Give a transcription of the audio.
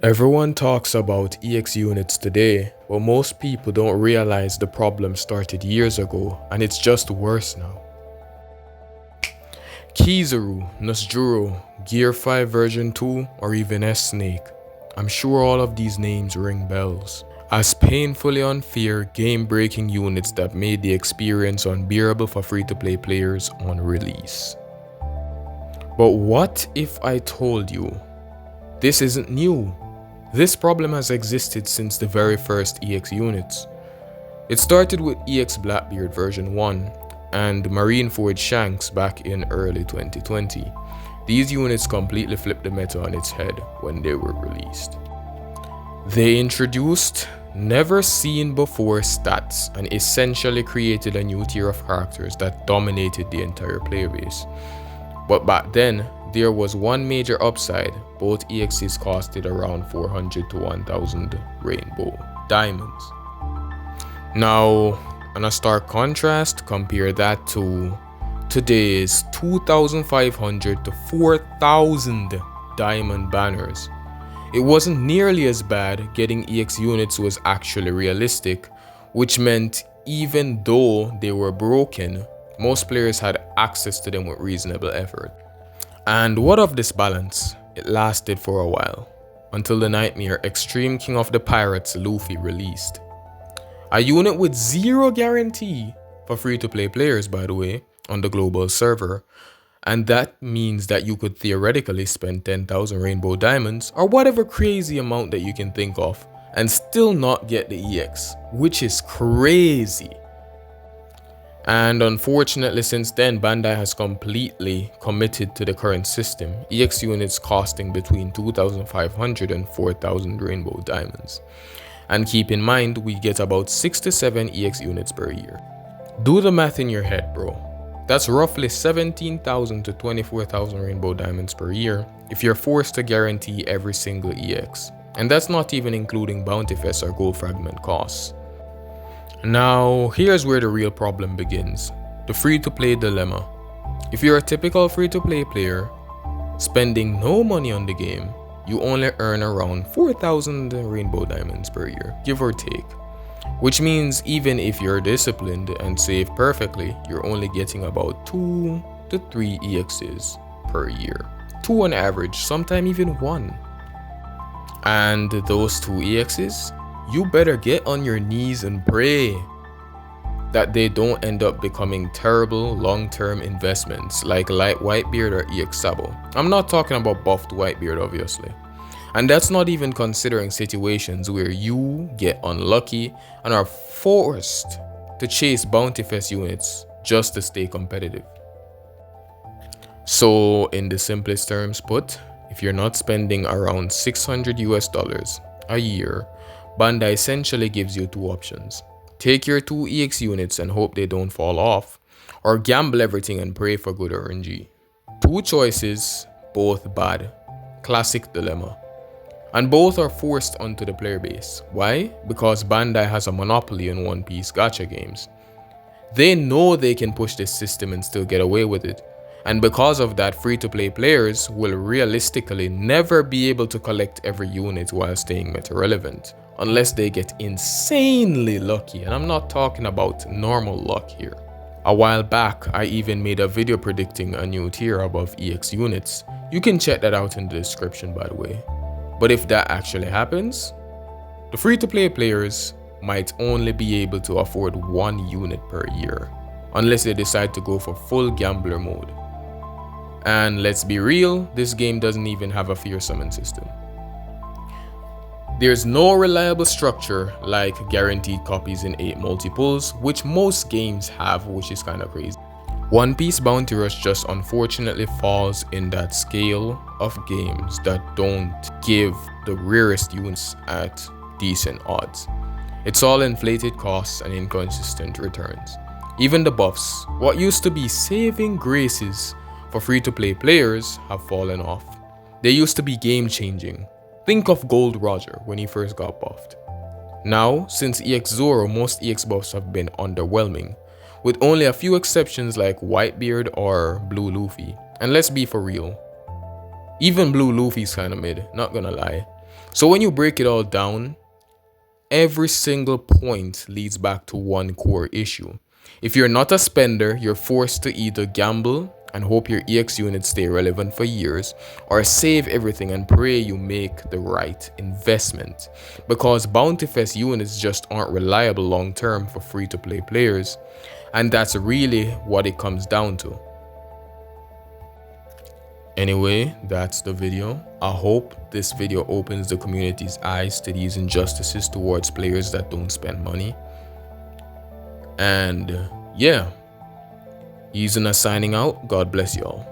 Everyone talks about EX units today, but most people don't realize the problem started years ago and it's just worse now. Kizaru, Nusjuro, Gear 5 version 2, or even S-Snake. I'm sure all of these names ring bells. As painfully unfair, game-breaking units that made the experience unbearable for free-to-play players on release. But what if I told you this isn't new? This problem has existed since the very first EX units. It started with EX Blackbeard version 1 and Marineford Shanks back in early 2020. These units completely flipped the meta on its head when they were released. They introduced never seen before stats and essentially created a new tier of characters that dominated the entire player base. But back then, there was one major upside. Both EXs costed around 400 to 1000 rainbow diamonds. Now, on a stark contrast, compare that to today's 2500 to 4000 diamond banners. It wasn't nearly as bad. Getting EX units was actually realistic, which meant even though they were broken, most players had access to them with reasonable effort. And what of this balance? It lasted for a while, until the nightmare Extreme King of the Pirates Luffy released. A unit with zero guarantee for free-to-play players, by the way, on the global server. And that means that you could theoretically spend 10,000 rainbow diamonds or whatever crazy amount that you can think of and still not get the EX, which is crazy. And unfortunately, since then, Bandai has completely committed to the current system, EX units costing between 2,500 and 4,000 rainbow diamonds. And keep in mind, we get about 6 to 7 EX units per year. Do the math in your head, bro. That's roughly 17,000 to 24,000 rainbow diamonds per year if you're forced to guarantee every single EX. And that's not even including bounty fest or gold fragment costs. Now, here's where the real problem begins. The free-to-play dilemma. If you're a typical free-to-play player, spending no money on the game, you only earn around 4,000 rainbow diamonds per year, give or take. Which means even if you're disciplined and save perfectly, you're only getting about 2 to 3 EXs per year. 2 on average, sometimes even 1. And those 2 EXs, you better get on your knees and pray that they don't end up becoming terrible long-term investments like Light Whitebeard or EX Sabo. I'm not talking about buffed Whitebeard, obviously. And that's not even considering situations where you get unlucky and are forced to chase bounty fest units just to stay competitive. So in the simplest terms put, if you're not spending around $600 US a year, Bandai essentially gives you 2 options. Take your 2 EX units and hope they don't fall off, or gamble everything and pray for good RNG. 2 choices, both bad. Classic dilemma. And both are forced onto the player base. Why? Because Bandai has a monopoly on One Piece gacha games. They know they can push this system and still get away with it. And because of that, free-to-play players will realistically never be able to collect every unit while staying meta-relevant, unless they get insanely lucky. And I'm not talking about normal luck here. A while back, I even made a video predicting a new tier above EX units. You can check that out in the description, by the way. But if that actually happens, the free-to-play players might only be able to afford 1 unit per year, unless they decide to go for full gambler mode. And let's be real, this game doesn't even have a fear summon system. There's no reliable structure like guaranteed copies in 8 multiples, which most games have, which is kinda crazy. One Piece Bounty Rush just unfortunately falls in that scale of games that don't give the rarest units at decent odds. It's all inflated costs and inconsistent returns. Even the buffs, what used to be saving graces for free-to-play players, have fallen off. They used to be game-changing. Think of Gold Roger when he first got buffed. Now, since EX Zoro, most EX buffs have been underwhelming, with only a few exceptions like Whitebeard or Blue Luffy. And let's be for real, even Blue Luffy's kinda mid, not gonna lie. So when you break it all down, every single point leads back to one core issue. If you're not a spender, you're forced to either gamble and hope your EX units stay relevant for years, or save everything and pray you make the right investment. Because Bounty Fest units just aren't reliable long term for free to play players, and that's really what it comes down to. Anyway, that's the video. I hope this video opens the community's eyes to these injustices towards players that don't spend money. And yeah, Easing us signing out. God bless y'all.